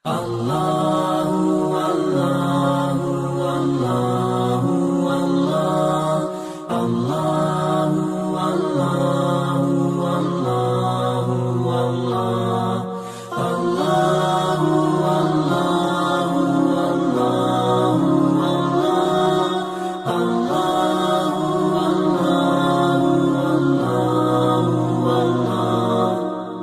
Allahu Allahu Allahu Allah Allahu Allahu Allahu Allah Allahu Allahu Allahu Allah Allahu Allahu Allahu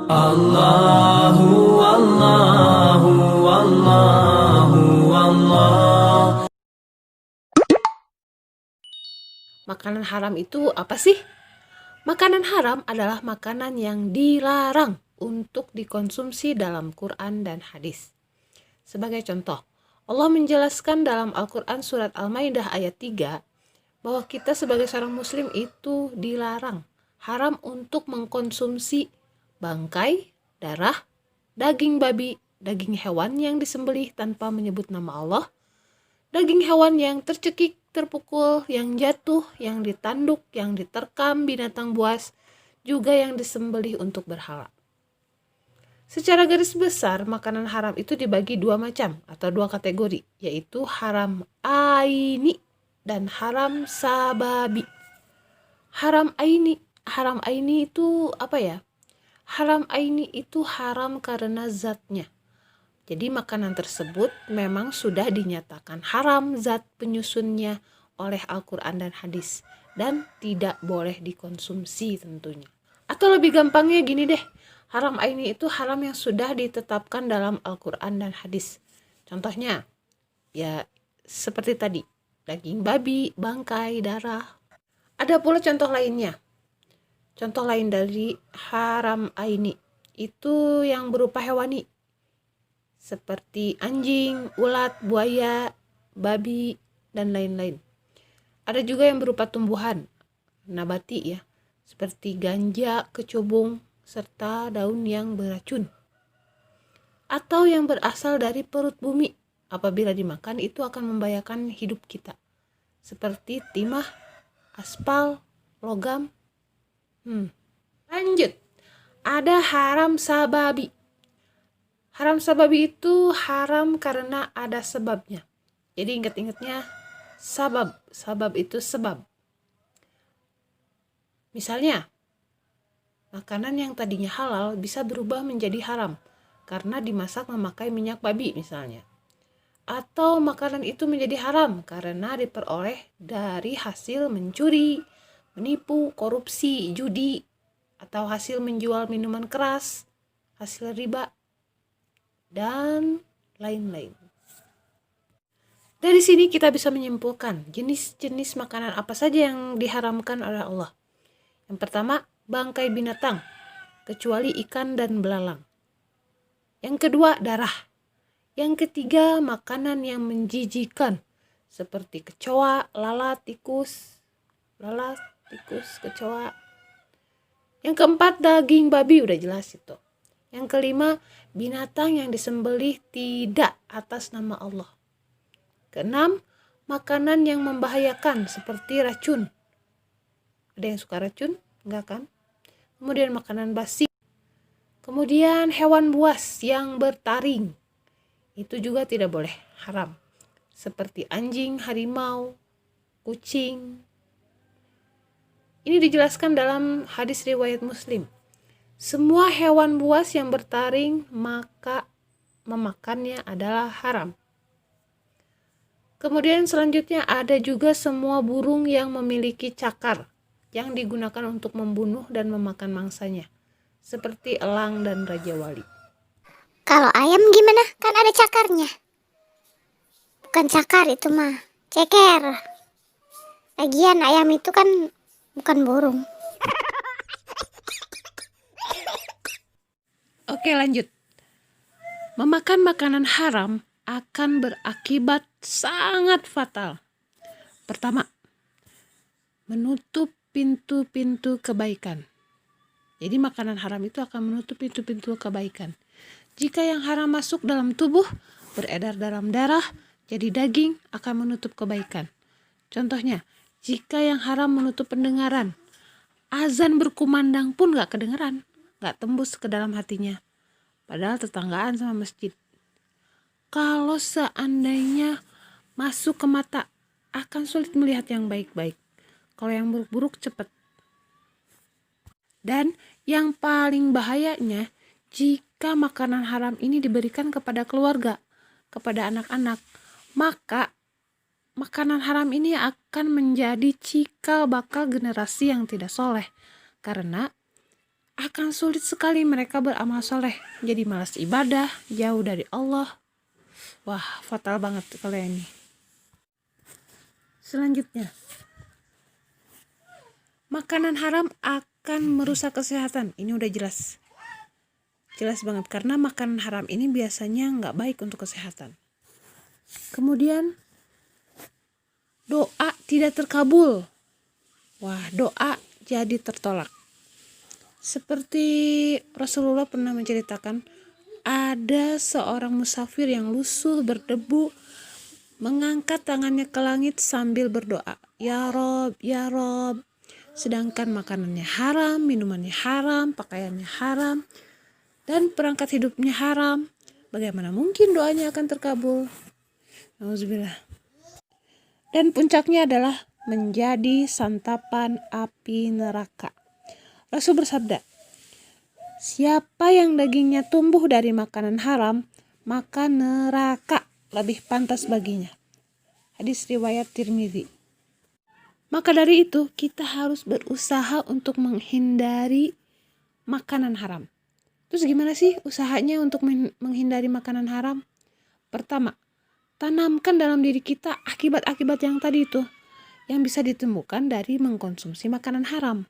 Allahu Allahu Allahu Allah. Makanan haram itu apa sih? Makanan haram adalah makanan yang dilarang untuk dikonsumsi dalam Quran dan hadis. Sebagai contoh, Allah menjelaskan dalam Al-Quran surat Al-Maidah ayat 3 bahwa kita sebagai seorang muslim itu dilarang, haram untuk mengkonsumsi bangkai, darah, daging babi, daging hewan yang disembelih tanpa menyebut nama Allah, daging hewan yang tercekik, terpukul, yang jatuh, yang ditanduk, yang diterkam binatang buas, juga yang disembelih untuk berhala. Secara garis besar, makanan haram itu dibagi dua macam atau dua kategori, yaitu haram aini dan haram sababi. Haram aini itu apa ya? Haram aini itu haram karena zatnya. Jadi makanan tersebut memang sudah dinyatakan haram zat penyusunnya oleh Al-Quran dan hadis dan tidak boleh dikonsumsi tentunya. Atau lebih gampangnya gini deh, haram aini itu haram yang sudah ditetapkan dalam Al-Quran dan hadis. Contohnya, ya seperti tadi, daging babi, bangkai, darah. Ada pula contoh lainnya. Contoh lain dari haram aini itu yang berupa hewani, seperti anjing, ulat, buaya, babi, dan lain-lain. Ada juga yang berupa tumbuhan, nabati ya, seperti ganja, kecubung, serta daun yang beracun. Atau yang berasal dari perut bumi, apabila dimakan itu akan membahayakan hidup kita. Seperti timah, aspal, logam. Lanjut, ada haram sababi. Haram sababi itu haram karena ada sebabnya. Jadi ingat-ingatnya sabab itu sebab. Misalnya, makanan yang tadinya halal bisa berubah menjadi haram karena dimasak memakai minyak babi misalnya. Atau makanan itu menjadi haram karena diperoleh dari hasil mencuri, menipu, korupsi, judi, atau hasil menjual minuman keras, hasil riba, dan lain-lain. Dari sini kita bisa menyimpulkan jenis-jenis makanan apa saja yang diharamkan oleh Allah. Yang pertama, bangkai binatang, kecuali ikan dan belalang. Yang kedua, darah. Yang ketiga, makanan yang menjijikan, seperti kecoa, lalat, tikus, kecoa. Yang keempat, daging babi, udah jelas itu. Yang kelima, binatang yang disembelih tidak atas nama Allah. Keenam, makanan yang membahayakan seperti racun. Ada yang suka racun? Enggak kan? Kemudian makanan basi. Kemudian hewan buas yang bertaring. Itu juga tidak boleh, haram. Seperti anjing, harimau, kucing. Ini dijelaskan dalam hadis riwayat Muslim. Semua hewan buas yang bertaring maka memakannya adalah haram. Kemudian selanjutnya ada juga semua burung yang memiliki cakar yang digunakan untuk membunuh dan memakan mangsanya, seperti elang dan raja wali. Kalau ayam gimana? Kan ada cakarnya. Bukan cakar itu mah, ceker. Lagian ayam itu kan bukan burung. Oke, lanjut. Memakan makanan haram akan berakibat sangat fatal. Pertama, menutup pintu-pintu kebaikan. Jadi makanan haram itu akan menutup pintu-pintu kebaikan. Jika yang haram masuk dalam tubuh, beredar dalam darah, jadi daging akan menutup kebaikan. Contohnya, jika yang haram menutup pendengaran, azan berkumandang pun gak kedengeran, gak tembus ke dalam hatinya. Padahal tetanggaan sama masjid. kalau seandainya masuk ke mata akan sulit melihat yang baik-baik. Kalau yang buruk-buruk cepat. Dan yang paling bahayanya, jika makanan haram ini diberikan kepada keluarga, kepada anak-anak, maka makanan haram ini akan menjadi cikal bakal generasi yang tidak soleh. Karena akan sulit sekali mereka beramal soleh. Jadi malas ibadah, jauh dari Allah. Wah, fatal banget kalau ini. Selanjutnya, makanan haram akan merusak kesehatan. Ini udah jelas. Jelas banget karena makanan haram ini biasanya nggak baik untuk kesehatan. Kemudian doa tidak terkabul. Wah, doa jadi tertolak. Seperti Rasulullah pernah menceritakan, ada seorang musafir yang lusuh berdebu mengangkat tangannya ke langit sambil berdoa, "Ya Rob, ya Rob." Sedangkan makanannya haram, minumannya haram, pakaiannya haram, dan perangkat hidupnya haram. Bagaimana mungkin doanya akan terkabul? Nauzubillah. Dan puncaknya adalah menjadi santapan api neraka. Rasul bersabda, siapa yang dagingnya tumbuh dari makanan haram, maka neraka lebih pantas baginya. Hadis riwayat Tirmidzi. Maka dari itu kita harus berusaha untuk menghindari makanan haram. Terus gimana sih usahanya untuk menghindari makanan haram? Pertama, tanamkan dalam diri kita akibat-akibat yang tadi itu, yang bisa ditemukan dari mengkonsumsi makanan haram.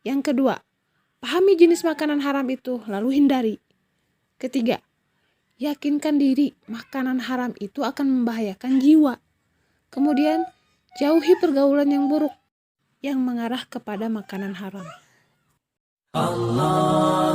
Yang kedua, pahami jenis makanan haram itu, lalu hindari. Ketiga, yakinkan diri makanan haram itu akan membahayakan jiwa. Kemudian, jauhi pergaulan yang buruk yang mengarah kepada makanan haram. Allah